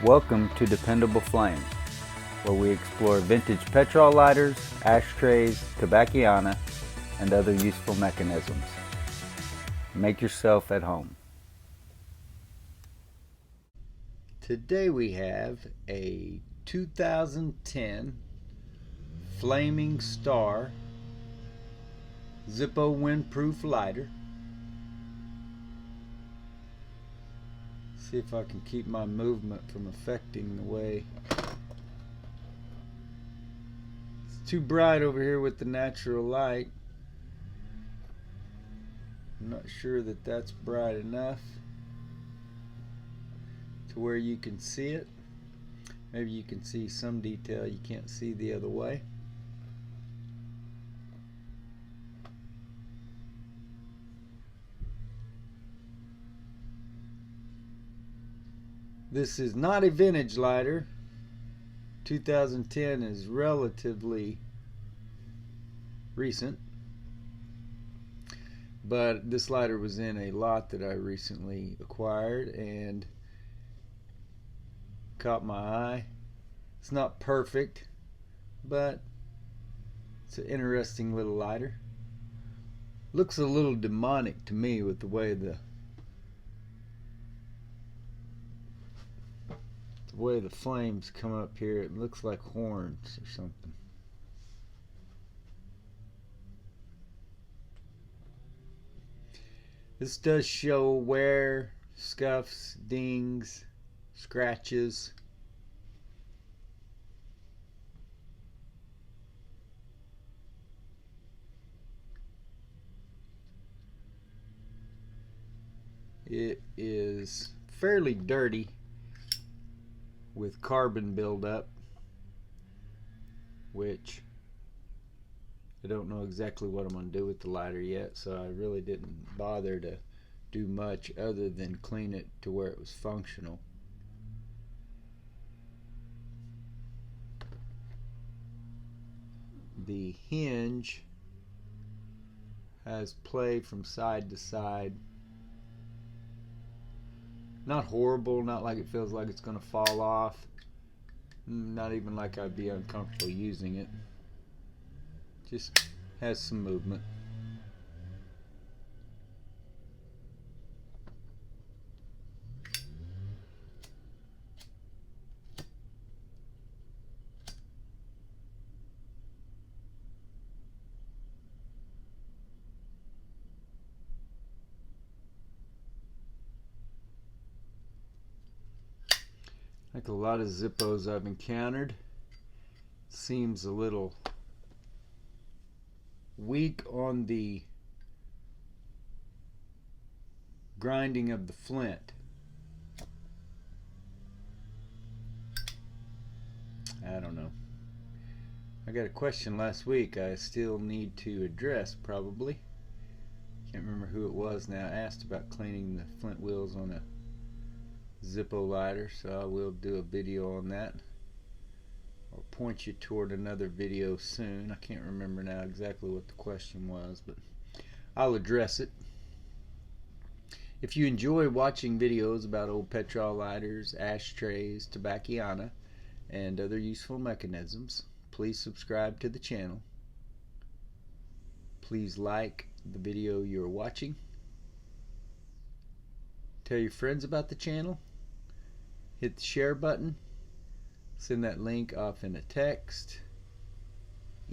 Welcome to Dependable Flame, where we explore vintage petrol lighters, ashtrays, tobacciana, and other useful mechanisms. Make yourself at home. Today we have a 2010 Flaming Star Zippo Windproof lighter. See if I can keep my movement from affecting the way. It's too bright over here with the natural light. I'm not sure that that's bright enough to where you can see it. Maybe you can see some detail you can't see the other way. This is not a vintage lighter. 2010 is relatively recent, but this lighter was in a lot that I recently acquired and caught my eye. It's not perfect, but it's an interesting little lighter. Looks a little demonic to me with the way the flames come up here. It looks like horns or something. This does show wear, scuffs, dings, scratches. It is fairly dirty with carbon buildup, which I don't know exactly what I'm going to do with the lighter yet, so I really didn't bother to do much other than clean it to where it was functional. The hinge has play from side to side. Not horrible, not like it feels like it's going to fall off. Not even like I'd be uncomfortable using it. Just has some movement. Like a lot of Zippos I've encountered, seems a little weak on the grinding of the flint. I don't know. I got a question last week I still need to address probably. Can't remember who it was now. Asked about cleaning the flint wheels on a Zippo lighter, so I will do a video on that. I'll point you toward another video soon. I can't remember now exactly what the question was, but I'll address it. If you enjoy watching videos about old petrol lighters, ashtrays, tobacciana, and other useful mechanisms, please subscribe to the channel. Please like the video you're watching. Tell your friends about the channel. Hit the share button. Send that link off in a text,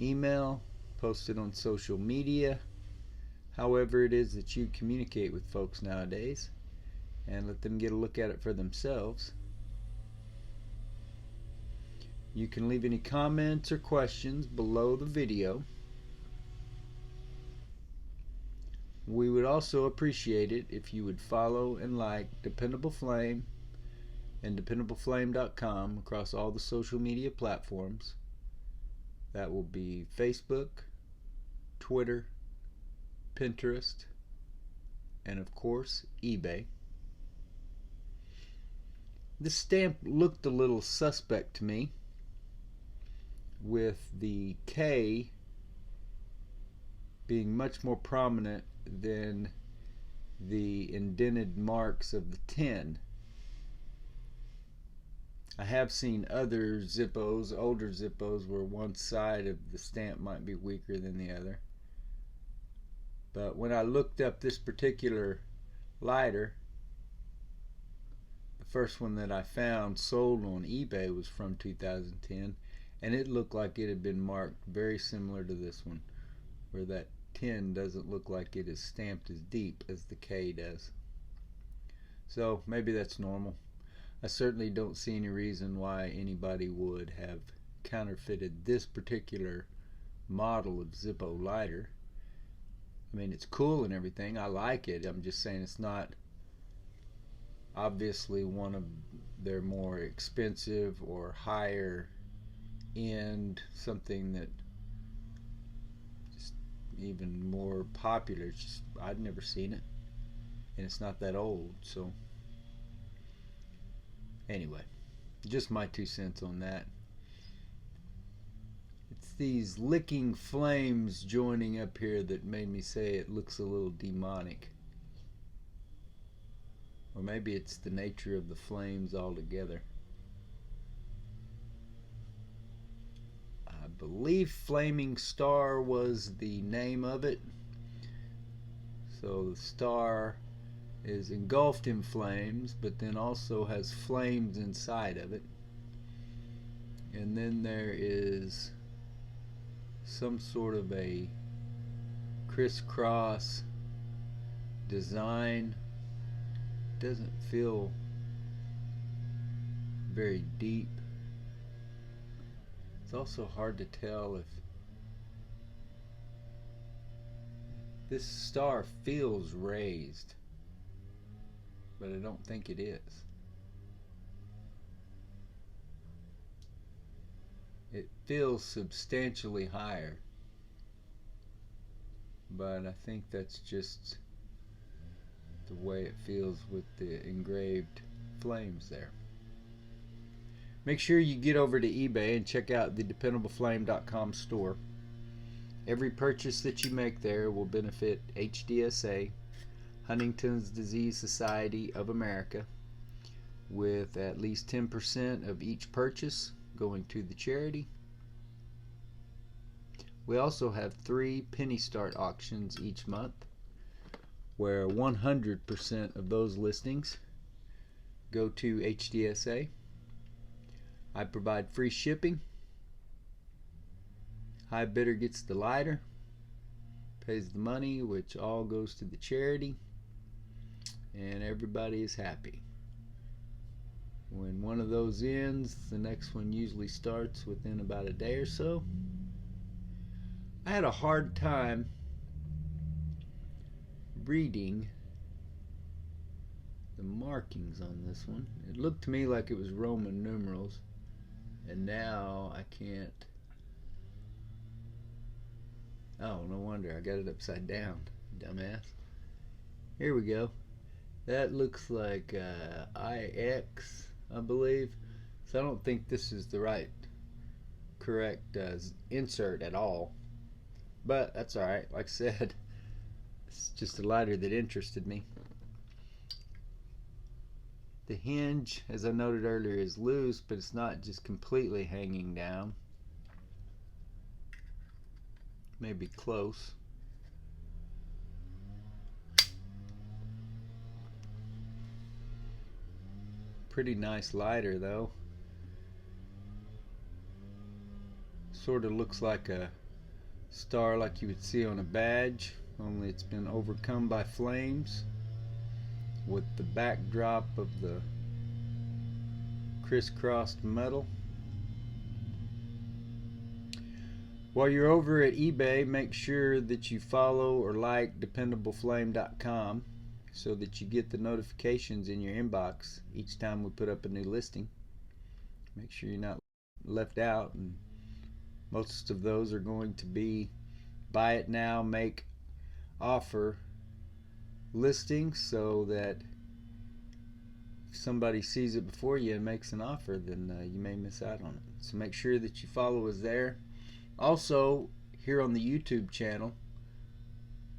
email, post it on social media, however it is that you communicate with folks nowadays, and let them get a look at it for themselves. You can leave any comments or questions below the video. We would also appreciate it if you would follow and like Dependable Flame and dependableflame.com across all the social media platforms. That will be Facebook, Twitter, Pinterest, and of course eBay. This stamp looked a little suspect to me, with the K being much more prominent than the indented marks of the 10. I have seen other Zippos, older Zippos, where one side of the stamp might be weaker than the other. But when I looked up this particular lighter, the first one that I found sold on eBay was from 2010, and it looked like it had been marked very similar to this one, where that 10 doesn't look like it is stamped as deep as the K does. So maybe that's normal. I certainly don't see any reason why anybody would have counterfeited this particular model of Zippo lighter. I mean, it's cool and everything. I like it. I'm just saying it's not obviously one of their more expensive or higher end, something that just even more popular. It's just, I'd never seen it, and it's not that old. So anyway, just my 2 cents on that. It's these licking flames joining up here that made me say it looks a little demonic. Or maybe it's the nature of the flames altogether. I believe Flaming Star was the name of it. So the star is engulfed in flames, but then also has flames inside of it. And then there is some sort of a crisscross design. Doesn't feel very deep. It's also hard to tell if this star feels raised, but I don't think it is. It feels substantially higher, but I think that's just the way it feels with the engraved flames there. Make sure you get over to eBay and check out the dependableflame.com store. Every purchase that you make there will benefit HDSA, Huntington's Disease Society of America, with at least 10% of each purchase going to the charity. We also have 3 penny start auctions each month, where 100% of those listings go to HDSA. I provide free shipping. High bidder gets the lighter, pays the money, which all goes to the charity, and everybody is happy. When one of those ends, the next one usually starts within about a day or so. I had a hard time reading the markings on this one. It looked to me like it was Roman numerals, and now I can't. Oh, no wonder I got it upside down, dumbass. Here we go. That looks like IX, I believe. So I don't think this is the correct insert at all. But that's alright. Like I said, it's just a lighter that interested me. The hinge, as I noted earlier, is loose, but it's not just completely hanging down. Maybe close. Pretty nice lighter though. Sort of looks like a star like you would see on a badge, only it's been overcome by flames, with the backdrop of the crisscrossed metal. While you're over at eBay, make sure that you follow or like dependableflame.com so that you get the notifications in your inbox each time we put up a new listing. Make sure you're not left out, and most of those are going to be buy it now, make offer listings, so that if somebody sees it before you and makes an offer, then you may miss out on it. So make sure that you follow us there. Also, here on the YouTube channel,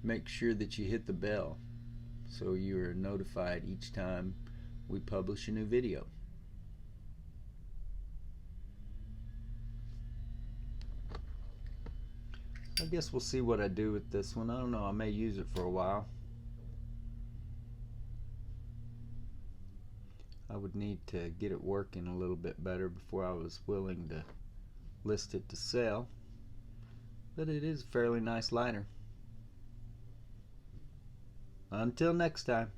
make sure that you hit the bell so you are notified each time we publish a new video. guess we'll see what I do with this one. I don't know, I may use it for a while. I would need to get it working a little bit better before I was willing to list it to sell, but it is a fairly nice lighter. Until next time.